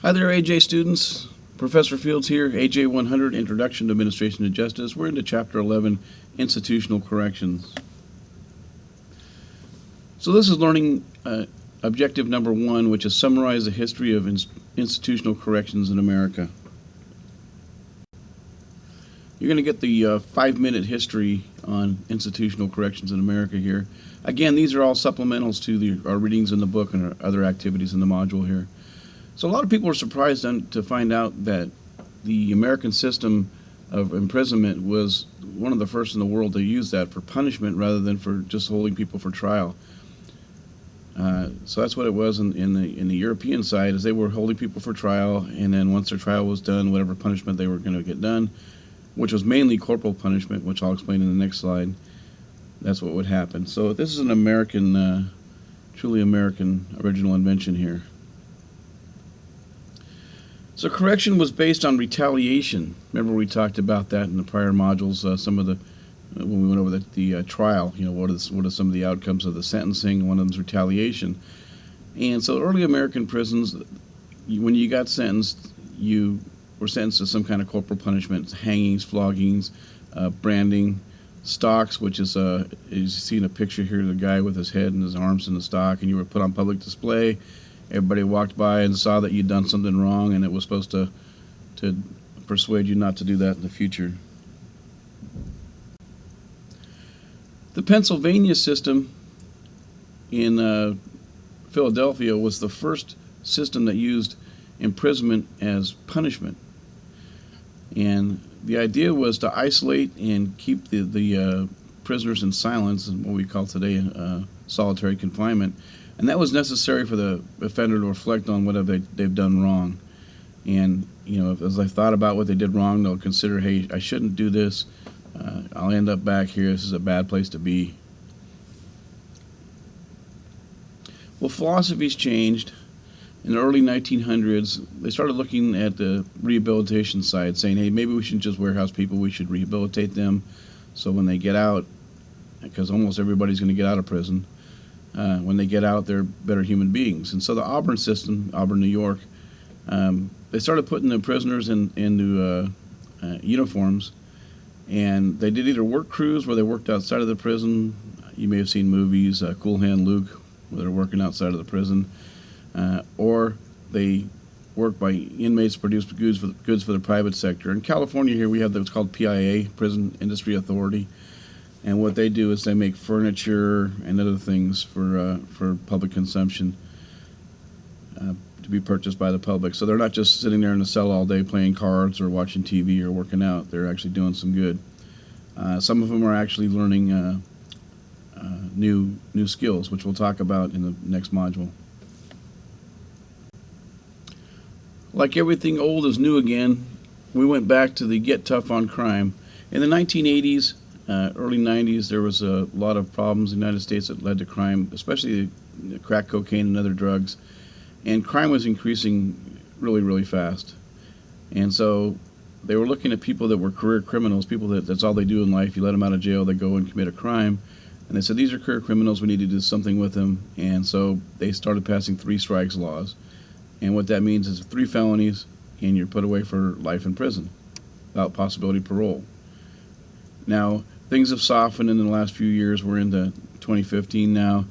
Hi there, AJ students. Professor Fields here, AJ 100, Introduction to Administration of Justice. We're into Chapter 11, Institutional Corrections. So this is learning objective number 1, which is summarize the history of institutional corrections in America. You're going to get the 5-minute history on institutional corrections in America here. Again, these are all supplementals to our readings in the book and our other activities in the module here. So a lot of people are surprised to find out that the American system of imprisonment was one of the first in the world to use that for punishment rather than for just holding people for trial. So that's what it was in the European side, is they were holding people for trial, and then once their trial was done, whatever punishment they were going to get done, which was mainly corporal punishment, which I'll explain in the next slide, that's what would happen. So this is an American, truly American original invention here. So correction was based on retaliation. Remember we talked about that in the prior modules, some of the when we went over the trial, what are some of the outcomes of the sentencing. One of them is retaliation. And so early American prisons, when you got sentenced, you were sentenced to some kind of corporal punishment: hangings, floggings, branding, stocks, which is you see in a picture here, the guy with his head and his arms in the stock, and you were put on public display. Everybody walked by and saw that you'd done something wrong, and it was supposed to persuade you not to do that in the future. The Pennsylvania system in Philadelphia was the first system that used imprisonment as punishment. And the idea was to isolate and keep the prisoners in silence, what we call today solitary confinement. And that was necessary for the offender to reflect on what they've done wrong. And, as they thought about what they did wrong, they'll consider, hey, I shouldn't do this. I'll end up back here. This is a bad place to be. Well, philosophies changed. In the early 1900s, they started looking at the rehabilitation side, saying, hey, maybe we shouldn't just warehouse people. We should rehabilitate them so when they get out, because almost everybody's going to get out of prison, when they get out, they're better human beings. And so the Auburn system, Auburn, New York, they started putting the prisoners into uniforms, and they did either work crews where they worked outside of the prison. You may have seen movies, Cool Hand Luke, where they're working outside of the prison, or they work by inmates to produce goods for the private sector. In California here we have what's called PIA, Prison Industry Authority. And what they do is they make furniture and other things for public consumption to be purchased by the public. So they're not just sitting there in the cell all day playing cards or watching TV or working out. They're actually doing some good. Some of them are actually learning new skills, which we'll talk about in the next module. Like everything old is new again, we went back to the get tough on crime. In the 1980s, early 90s, there was a lot of problems in the United States that led to crime, especially crack cocaine and other drugs. And crime was increasing really, really fast. And so they were looking at people that were career criminals, people that's all they do in life. You let them out of jail, they go and commit a crime. And they said, these are career criminals, we need to do something with them. And so they started passing 3 strikes laws. And what that means is 3 felonies, and you're put away for life in prison without possibility of parole. Now, things have softened in the last few years. We're into 2015 now.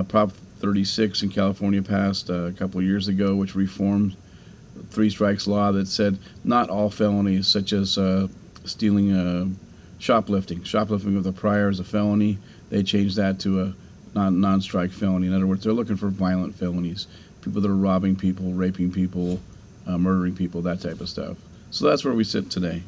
Prop 36 in California passed a couple of years ago, which reformed the 3 strikes law that said not all felonies, such as stealing, shoplifting. Shoplifting with a prior is a felony. They changed that to a non-strike felony. In other words, they're looking for violent felonies, people that are robbing people, raping people, murdering people, that type of stuff. So that's where we sit today.